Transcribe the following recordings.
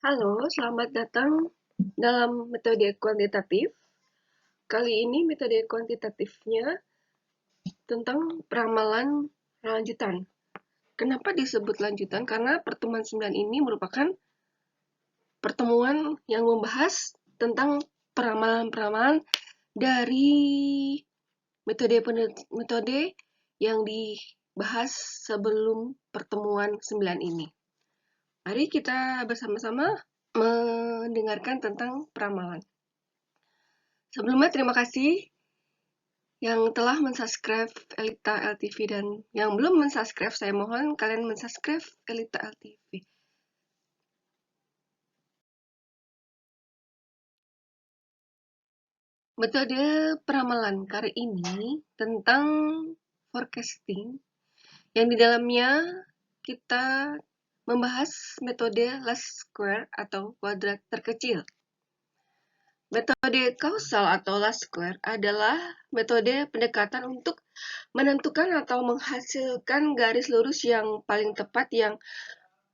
Halo, selamat datang dalam metode kuantitatif. Kali ini metode kuantitatifnya tentang peramalan lanjutan. Kenapa disebut lanjutan? Karena pertemuan 9 ini merupakan pertemuan yang membahas tentang peramalan-peramalan dari metode yang dibahas sebelum pertemuan 9 ini. Mari kita bersama-sama mendengarkan tentang peramalan. Sebelumnya terima kasih yang telah mensubscribe Elita LTV dan yang belum mensubscribe, saya mohon kalian mensubscribe Elita LTV. Metode peramalan kali ini tentang forecasting yang di dalamnya kita membahas metode least square atau kuadrat terkecil. Metode kausal atau least square adalah metode pendekatan untuk menentukan atau menghasilkan garis lurus yang paling tepat yang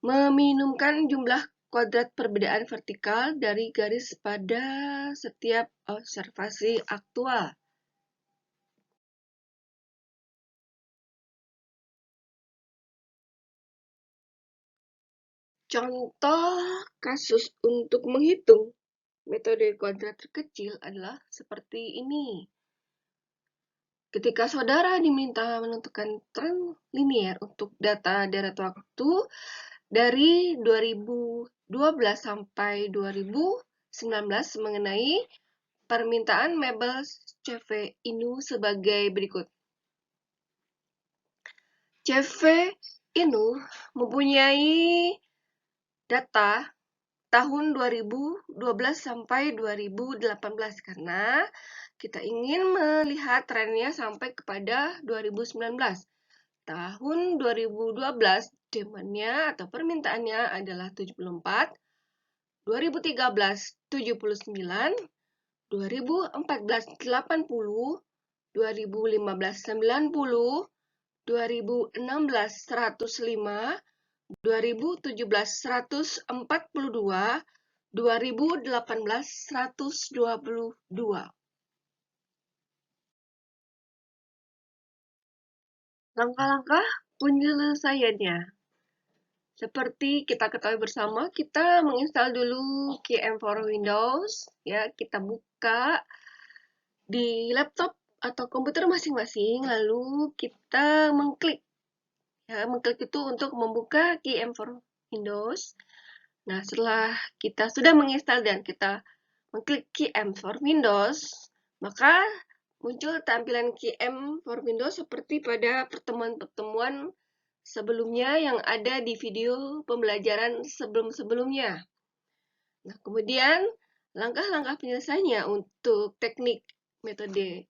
meminimumkan jumlah kuadrat perbedaan vertikal dari garis pada setiap observasi aktual. Contoh kasus untuk menghitung metode kuadrat terkecil adalah seperti ini. Ketika saudara diminta menentukan tren linier untuk data deret waktu dari 2012 sampai 2019 mengenai permintaan mebel CV Inu sebagai berikut. CV Inu mempunyai data tahun 2012 sampai 2018 karena kita ingin melihat trennya sampai kepada 2019. Tahun 2012 demand-nya atau permintaannya adalah 74, 2013 79, 2014 80, 2015 90, 2016 105, 2017 142, 2018 122. Langkah-langkah penyelesaiannya. Seperti kita ketahui bersama, kita menginstal dulu KM for Windows, ya, kita buka di laptop atau komputer masing-masing, lalu kita mengklik. Ya, mengklik itu untuk membuka KM for Windows. Nah, setelah kita sudah menginstal dan kita mengklik KM for Windows, maka muncul tampilan KM for Windows seperti pada pertemuan-pertemuan sebelumnya yang ada di video pembelajaran sebelum-sebelumnya. Nah, kemudian langkah-langkah penyelesaiannya untuk teknik metode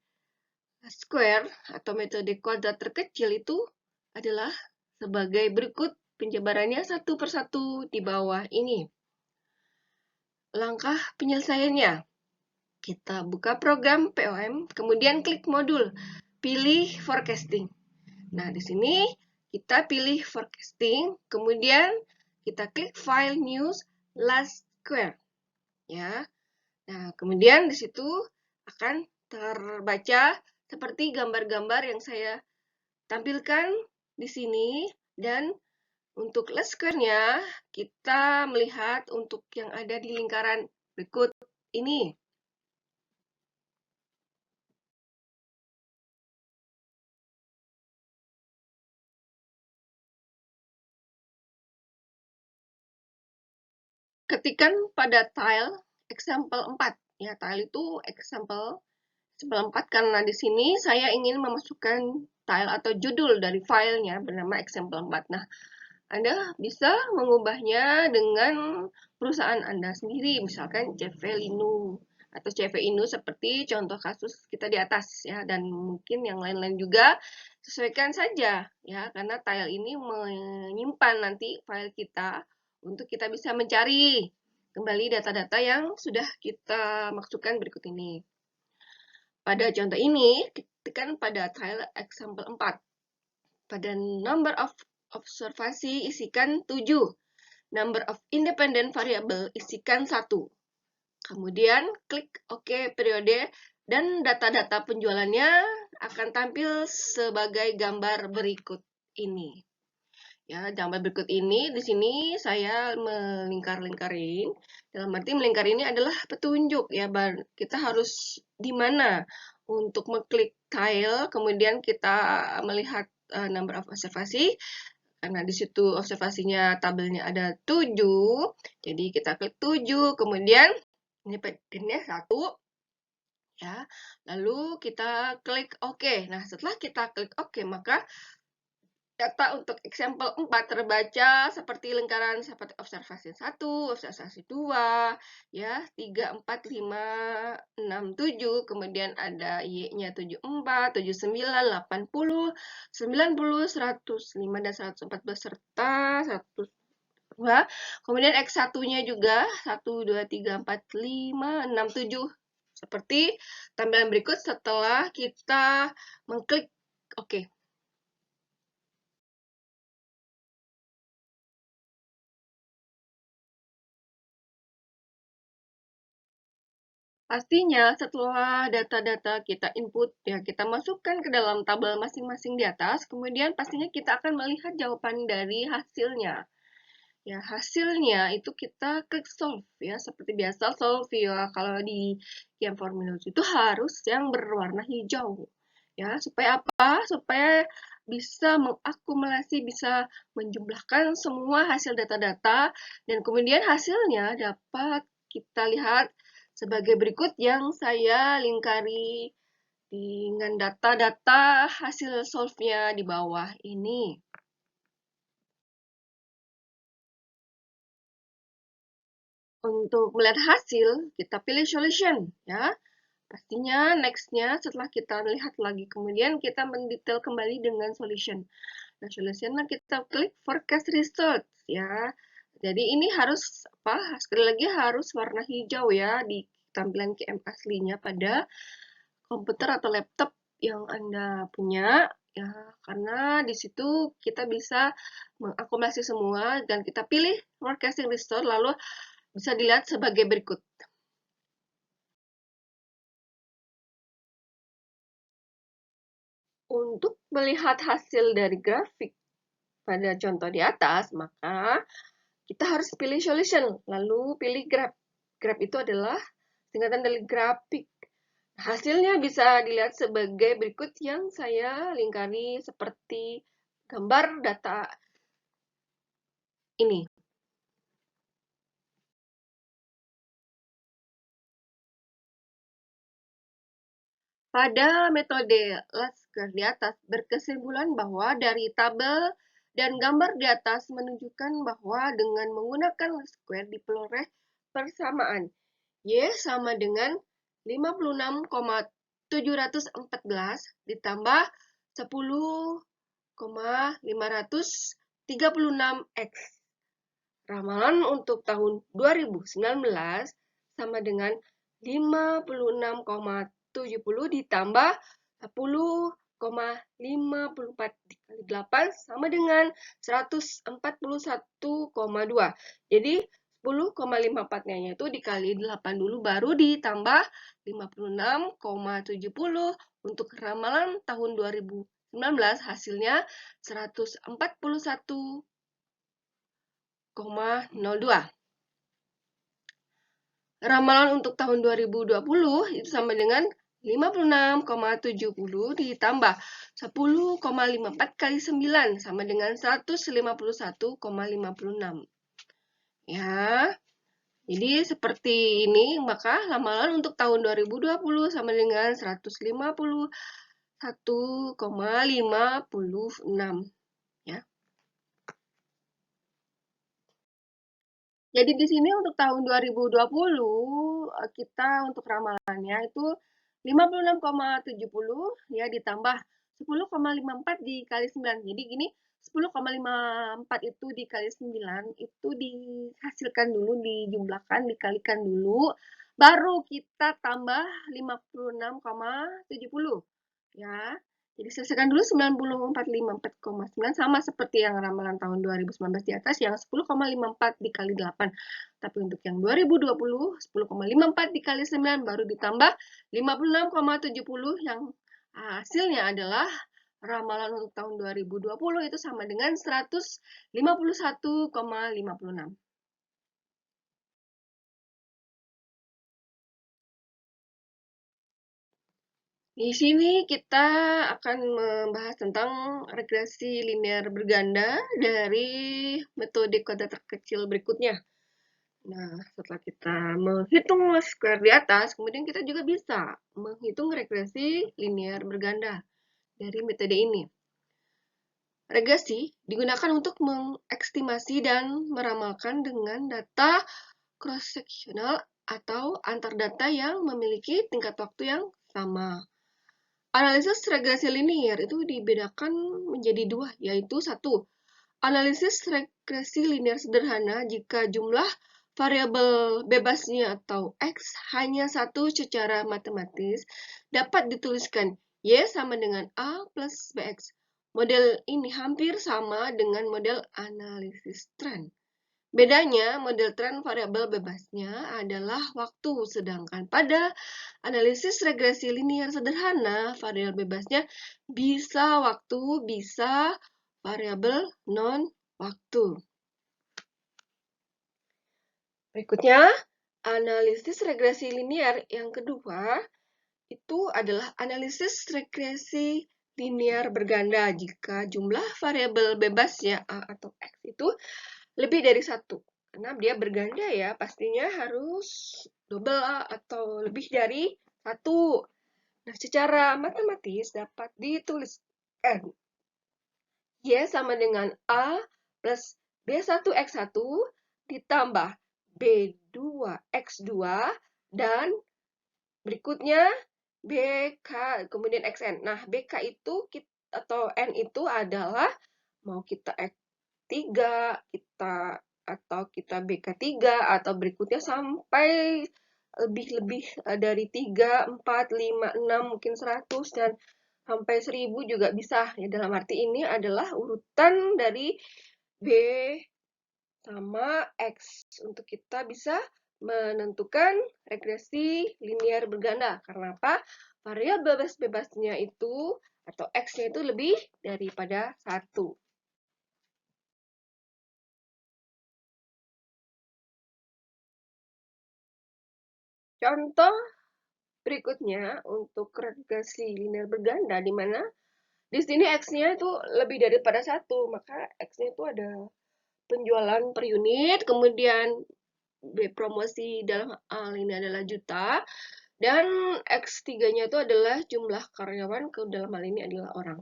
square atau metode kuadrat terkecil itu adalah sebagai berikut, penjabarannya satu persatu di bawah ini. Langkah penyelesaiannya, kita buka program POM, kemudian klik modul, pilih forecasting. Nah, di sini kita pilih forecasting, kemudian kita klik file news last square. Ya. Nah, kemudian di situ akan terbaca seperti gambar-gambar yang saya tampilkan di sini, dan untuk least square-nya kita melihat untuk yang ada di lingkaran berikut ini. Ketikan pada tile example 4. Ya, tile itu example 4 karena di sini saya ingin memasukkan tile atau judul dari filenya bernama example 4. Nah, Anda bisa mengubahnya dengan perusahaan Anda sendiri, misalkan CV Linu atau CV Inu seperti contoh kasus kita di atas ya, dan mungkin yang lain-lain juga sesuaikan saja ya, karena tile ini menyimpan nanti file kita untuk kita bisa mencari kembali data-data yang sudah kita masukkan berikut ini. Pada contoh ini, tekan pada tile example 4. Pada number of observasi isikan 7. number of independent variable, isikan 1. Kemudian klik OK periode dan data-data penjualannya akan tampil sebagai gambar berikut ini. Ya, gambar berikut ini di sini saya melingkar-lingkarin. Dalam arti melingkar ini adalah petunjuk ya, kita harus di mana untuk mengklik tile, kemudian kita melihat number of observasi. Karena di situ observasinya tabelnya ada 7, jadi kita klik 7, kemudian ini 1 ya. Lalu kita klik OK. Nah, setelah kita klik OK, maka data untuk example 4 terbaca seperti lingkaran seperti observasi 1, observasi 2, ya, 3, 4, 5, 6, 7, kemudian ada Y-nya 74, 79, 80, 90, 105, dan 114 serta 102. Kemudian X1-nya juga 1, 2, 3, 4, 5, 6, 7. Seperti tampilan berikut setelah kita mengklik OK. Pastinya setelah data-data kita input, ya kita masukkan ke dalam tabel masing-masing di atas, kemudian pastinya kita akan melihat jawaban dari hasilnya. Ya, hasilnya itu kita klik solve ya, seperti biasa solve ya, kalau di game formulas itu harus yang berwarna hijau. Ya, supaya apa? Supaya bisa mengakumulasi, bisa menjumlahkan semua hasil data-data, dan kemudian hasilnya dapat kita lihat sebagai berikut yang saya lingkari dengan data-data hasil solve-nya di bawah ini. Untuk melihat hasil, kita pilih solution ya. Pastinya next-nya setelah kita lihat lagi, kemudian kita mendetail kembali dengan solution. Nah, solution kita klik forecast results ya. Jadi ini harus apa? Sekali lagi harus warna hijau ya di tampilan QM aslinya pada komputer atau laptop yang Anda punya ya, karena di situ kita bisa mengakumulasi semua dan kita pilih forecasting result, lalu bisa dilihat sebagai berikut. Untuk melihat hasil dari grafik pada contoh di atas, maka kita harus pilih solution, lalu pilih graph. Graph itu adalah singkatan dari grafik. Hasilnya bisa dilihat sebagai berikut yang saya lingkari seperti gambar data ini. Pada metode Lasker di atas berkesimpulan bahwa dari tabel dan gambar di atas menunjukkan bahwa dengan menggunakan square diperoleh persamaan Y sama dengan 56,714 ditambah 10,536X. Ramalan untuk tahun 2019 sama dengan 56,70 ditambah 10,54 dikali 8 sama dengan 141,2. Jadi 10,54-nya itu dikali 8 dulu baru ditambah 56,70 untuk ramalan tahun 2019 hasilnya 141,02. Ramalan untuk tahun 2020 itu sama dengan 56,70 ditambah 10,54 kali 9 sama dengan 151,56. Ya. Jadi seperti ini, maka ramalan untuk tahun 2020 sama dengan 151,56. Ya. Jadi di sini untuk tahun 2020 kita untuk ramalannya itu 56,70 ya ditambah 10,54 dikali 9. Jadi gini, 10,54 itu dikali 9 itu dihasilkan dulu, dijumlahkan, dikalikan dulu, baru kita tambah 56,70 ya. Jadi selesaikan dulu 90,454,9 sama seperti yang ramalan tahun 2019 di atas yang 10,54 dikali 8. Tapi untuk yang 2020 10,54 dikali 9 baru ditambah 56,70 yang hasilnya adalah ramalan untuk tahun 2020 itu sama dengan 151,56. Di sini kita akan membahas tentang regresi linear berganda dari metode kuadrat terkecil berikutnya. Nah, setelah kita menghitung square di atas, kemudian kita juga bisa menghitung regresi linear berganda dari metode ini. Regresi digunakan untuk mengestimasi dan meramalkan dengan data cross-sectional atau antar data yang memiliki tingkat waktu yang sama. Analisis regresi linear itu dibedakan menjadi dua, yaitu satu, analisis regresi linear sederhana jika jumlah variabel bebasnya atau X hanya satu secara matematis dapat dituliskan Y sama dengan A plus BX. Model ini hampir sama dengan model analisis tren. Bedanya, model tren variabel bebasnya adalah waktu, sedangkan pada analisis regresi linear sederhana, variabel bebasnya bisa waktu, bisa variabel non-waktu. Berikutnya, analisis regresi linear yang kedua itu adalah analisis regresi linear berganda jika jumlah variabel bebasnya A atau X itu lebih dari satu. Karena dia berganda ya, pastinya harus double atau lebih dari satu. Nah, secara matematis dapat dituliskan Y sama dengan A plus B1X1 ditambah B2X2 dan berikutnya BK kemudian XN. Nah, BK itu atau N itu adalah mau kita X3, atau kita BK3 atau berikutnya sampai lebih dari 3, 4, 5, 6, mungkin 100 dan sampai 1000 juga bisa. Ya, dalam arti ini adalah urutan dari B sama X untuk kita bisa menentukan regresi linear berganda. Karena apa? Variabel bebas-bebasnya itu atau X-nya itu lebih daripada 1. Contoh berikutnya untuk regresi linear berganda di mana di sini X-nya itu lebih daripada 1, maka X-nya itu ada penjualan per unit, kemudian promosi dalam hal ini adalah juta, dan X3-nya itu adalah jumlah karyawan, ke dalam hal ini adalah orang.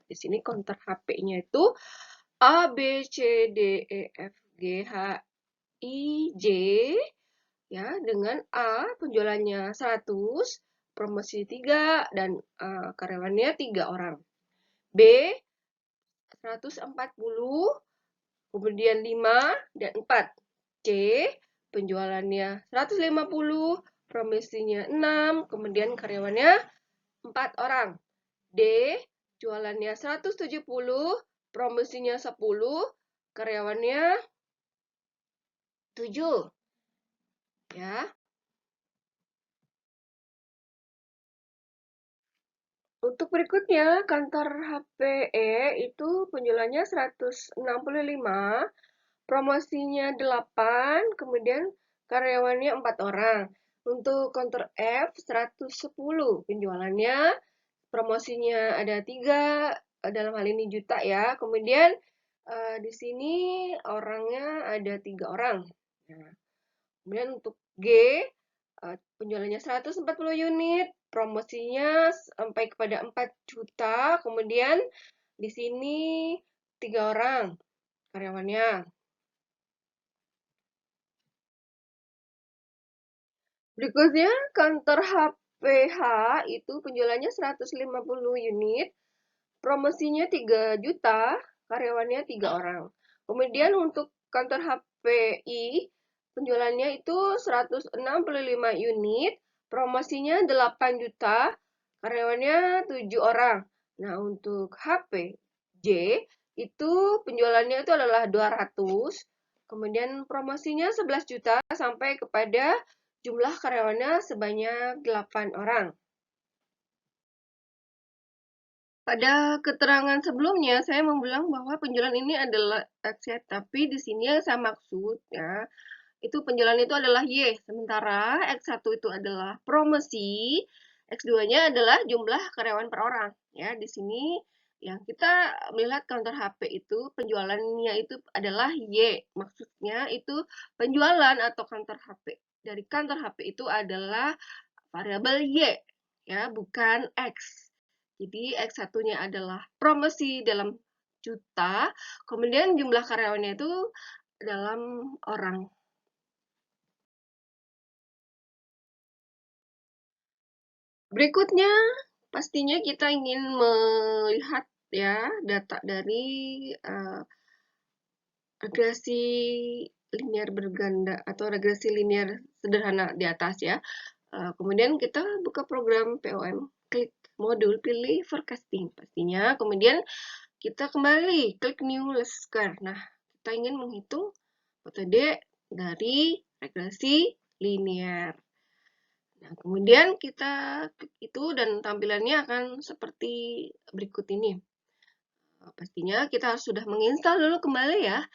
Di sini counter HP-nya itu A, B, C, D, E, F, G, H, I, J, ya, dengan A penjualannya 100, promosi 3, dan karyawannya 3 orang. B 140, kemudian 5 dan 4. C penjualannya 150, promosinya 6, kemudian karyawannya 4 orang. D jualannya 170, promosinya 10, karyawannya 7. Ya. Untuk berikutnya, kantor HPE itu penjualannya 165, promosinya 8, kemudian karyawannya 4 orang. Untuk kantor F 110, penjualannya, promosinya ada 3, dalam hal ini juta ya. Kemudian di sini orangnya ada 3 orang. Nah, kemudian untuk G, penjualannya 140 unit, promosinya sampai kepada 4 juta, kemudian di sini 3 orang karyawannya. Berikutnya, kantor HPH itu penjualannya 150 unit, promosinya 3 juta, karyawannya 3 orang. Kemudian untuk kantor HPI, penjualannya itu 165 unit, promosinya 8 juta, karyawannya 7 orang. Nah, untuk HP J itu penjualannya itu adalah 200, kemudian promosinya 11 juta sampai kepada jumlah karyawannya sebanyak 8 orang. Pada keterangan sebelumnya, saya membilang bahwa penjualan ini adalah X, tapi di sini yang saya maksud ya, itu penjualan itu adalah Y, sementara X1 itu adalah promosi, X2-nya adalah jumlah karyawan per orang. Ya, di sini yang kita melihat counter HP itu penjualannya itu adalah Y. Maksudnya itu penjualan atau counter HP dari counter HP itu adalah variabel Y, ya, bukan X. Jadi X1-nya adalah promosi dalam juta, kemudian jumlah karyawannya itu dalam orang. Berikutnya, pastinya kita ingin melihat ya data dari regresi linear berganda atau regresi linear sederhana di atas ya. Kemudian kita buka program POM, klik modul, pilih forecasting pastinya. Kemudian kita kembali klik new list square. Nah, kita ingin menghitung metode dari regresi linear. Nah, kemudian kita klik itu dan tampilannya akan seperti berikut ini. Pastinya kita sudah menginstal dulu kembali ya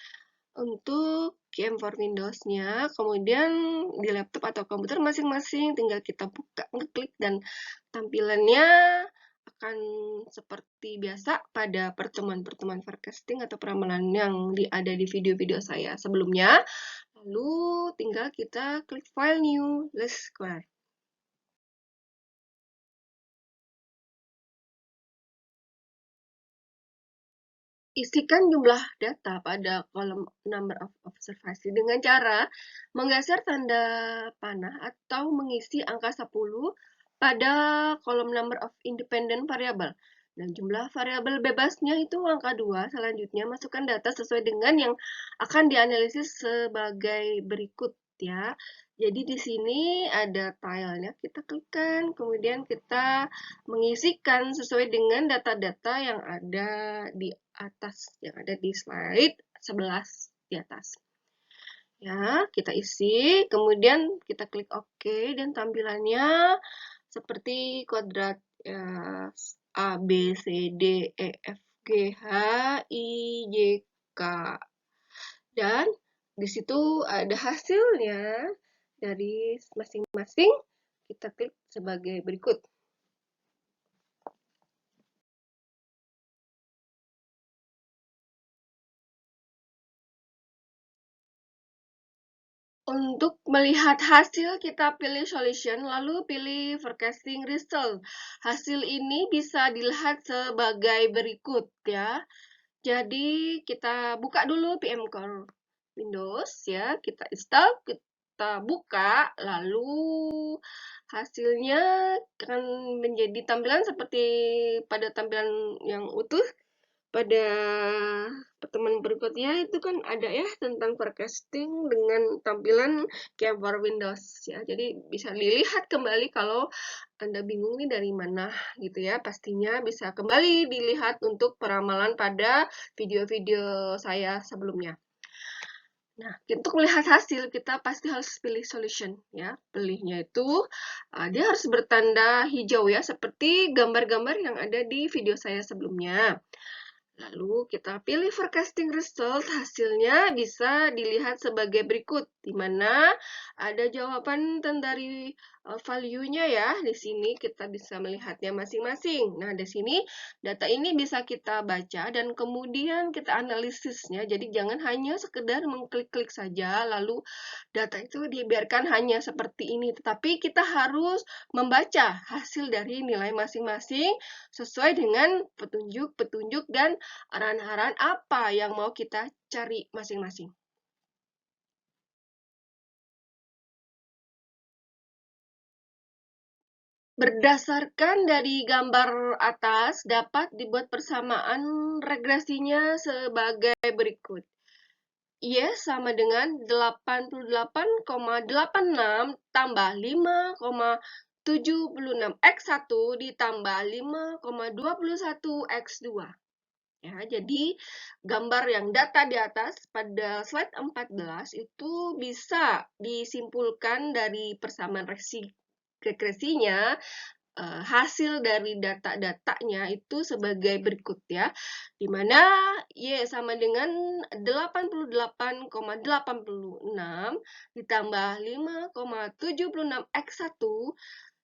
untuk KM4 Windows-nya. Kemudian di laptop atau komputer masing-masing tinggal kita buka, ngeklik, dan tampilannya akan seperti biasa pada pertemuan-pertemuan forecasting atau peramalan yang ada di video-video saya sebelumnya. Lalu tinggal kita klik file new list square. Isikan jumlah data pada kolom number of observasi dengan cara menggeser tanda panah atau mengisi angka 10 pada kolom number of independent variable. Dan jumlah variabel bebasnya itu angka 2. Selanjutnya masukkan data sesuai dengan yang akan dianalisis sebagai berikut ya. Jadi di sini ada tilenya, kita klikkan, kemudian kita mengisikan sesuai dengan data-data yang ada di atas, yang ada di slide 11 di atas. Ya, kita isi, kemudian kita klik OK, dan tampilannya seperti kuadrat ya, A, B, C, D, E, F, G, H, I, J, K. Dan di situ ada hasilnya dari masing-masing, kita klik sebagai berikut. Untuk melihat hasil, kita pilih solution, lalu pilih forecasting result. Hasil ini bisa dilihat sebagai berikut ya. Jadi kita buka dulu PM Core Windows ya, kita install, kita buka, lalu hasilnya akan menjadi tampilan seperti pada tampilan yang utuh. Pada pertemuan berikutnya itu kan ada ya tentang forecasting dengan tampilan keyboard Windows ya. Jadi bisa dilihat kembali kalau Anda bingung nih dari mana gitu ya. Pastinya bisa kembali dilihat untuk peramalan pada video-video saya sebelumnya. Nah, untuk melihat hasil kita pasti harus pilih solution ya. Pilihnya itu dia harus bertanda hijau ya, seperti gambar-gambar yang ada di video saya sebelumnya. Lalu kita pilih forecasting result, hasilnya bisa dilihat sebagai berikut, di mana ada jawaban dari value-nya ya. Di sini kita bisa melihatnya masing-masing. Nah, di sini data ini bisa kita baca dan kemudian kita analisisnya. Jadi jangan hanya sekedar mengklik-klik saja, lalu data itu dibiarkan hanya seperti ini. Tetapi kita harus membaca hasil dari nilai masing-masing sesuai dengan petunjuk-petunjuk dan arahan-arahan apa yang mau kita cari masing-masing. Berdasarkan dari gambar atas, dapat dibuat persamaan regresinya sebagai berikut. Y sama dengan 88,86 tambah 5,76x1 ditambah 5,21x2. Ya, jadi gambar yang data di atas pada slide 14 itu bisa disimpulkan dari persamaan regresinya, hasil dari data-datanya itu sebagai berikut ya, di mana Y sama dengan 88,86 ditambah 5,76x1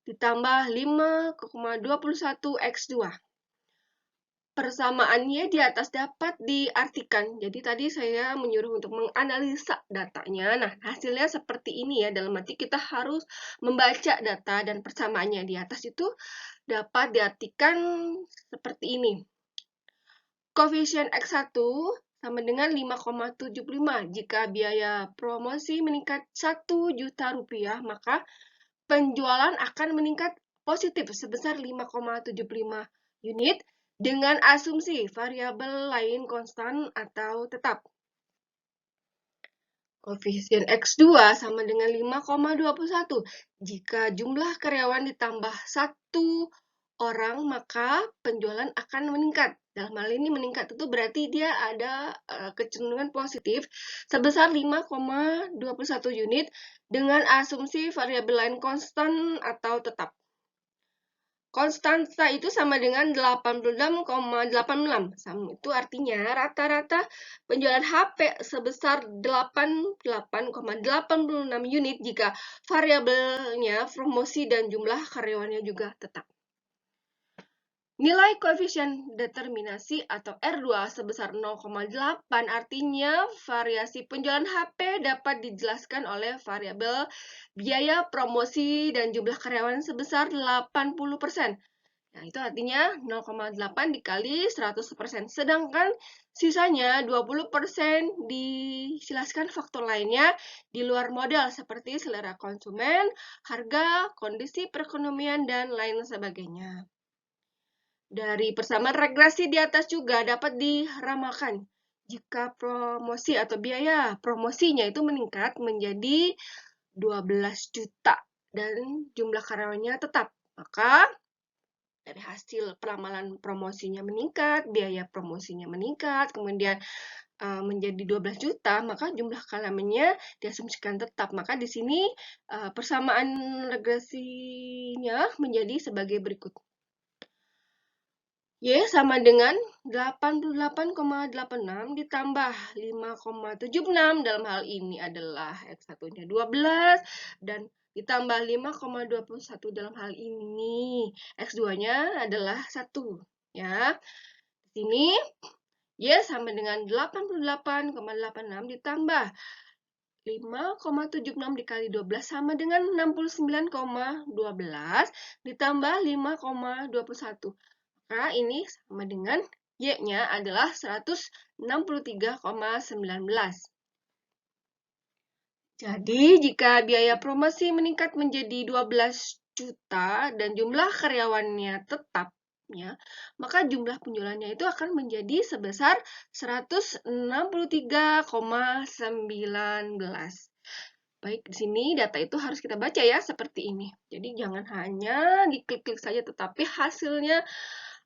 ditambah 5,21x2. Persamaannya di atas dapat diartikan. Jadi tadi saya menyuruh untuk menganalisa datanya. Nah, hasilnya seperti ini ya. Dalam arti kita harus membaca data dan persamaannya di atas itu dapat diartikan seperti ini. Koefisien X1 sama dengan 5,75. Jika biaya promosi meningkat 1 juta rupiah, maka penjualan akan meningkat positif sebesar 5,75 unit dengan asumsi variabel lain konstan atau tetap. Koefisien X2 sama dengan 5,21. Jika jumlah karyawan ditambah 1 orang, maka penjualan akan meningkat. Dalam hal ini meningkat itu berarti dia ada kecenderungan positif sebesar 5,21 unit dengan asumsi variabel lain konstan atau tetap. Konstanta itu sama dengan 86,86. Itu artinya rata-rata penjualan HP sebesar 88,86 unit jika variabelnya promosi dan jumlah karyawannya juga tetap. Nilai koefisien determinasi atau R2 sebesar 0,8 artinya variasi penjualan HP dapat dijelaskan oleh variabel biaya promosi dan jumlah karyawan sebesar 80%. Nah, itu artinya 0,8 dikali 100%. Sedangkan sisanya 20% dijelaskan faktor lainnya di luar modal seperti selera konsumen, harga, kondisi perekonomian, dan lain sebagainya. Dari persamaan regresi di atas juga dapat diramalkan. Jika promosi atau biaya promosinya itu meningkat menjadi 12 juta dan jumlah karyawannya tetap, maka dari hasil peramalan promosinya meningkat, biaya promosinya meningkat, kemudian menjadi 12 juta, maka jumlah karyawannya diasumsikan tetap. Maka di sini persamaan regresinya menjadi sebagai berikut. Y sama dengan 88,86 ditambah 5,76, dalam hal ini adalah X1-nya 12, dan ditambah 5,21 dalam hal ini X2-nya adalah 1. Ya. Di sini Y sama dengan 88,86 ditambah 5,76 dikali 12 sama dengan 69,12 ditambah 5,21. Maka ini sama dengan Y-nya adalah 163,19. Jadi, jika biaya promosi meningkat menjadi 12 juta dan jumlah karyawannya tetap, ya, maka jumlah penjualannya itu akan menjadi sebesar 163,19. Baik, di sini data itu harus kita baca ya, seperti ini. Jadi, jangan hanya diklik-klik saja, tetapi hasilnya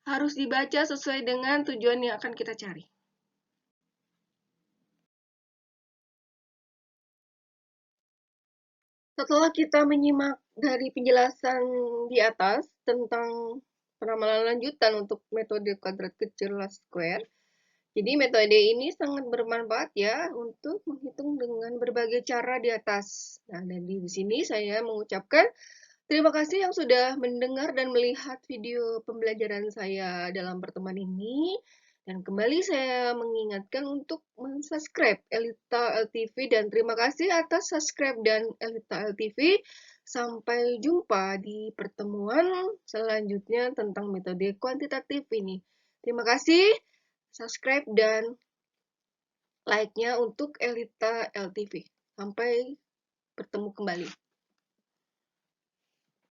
harus dibaca sesuai dengan tujuan yang akan kita cari. Setelah kita menyimak dari penjelasan di atas tentang peramalan lanjutan untuk metode kuadrat kecil last square, jadi metode ini sangat bermanfaat ya untuk menghitung dengan berbagai cara di atas. Nah, dan di sini saya mengucapkan terima kasih yang sudah mendengar dan melihat video pembelajaran saya dalam pertemuan ini. Dan kembali saya mengingatkan untuk subscribe Elita LTV dan terima kasih atas subscribe dan Elita LTV. Sampai jumpa di pertemuan selanjutnya tentang metode kuantitatif ini. Terima kasih, subscribe dan like-nya untuk Elita LTV. Sampai bertemu kembali.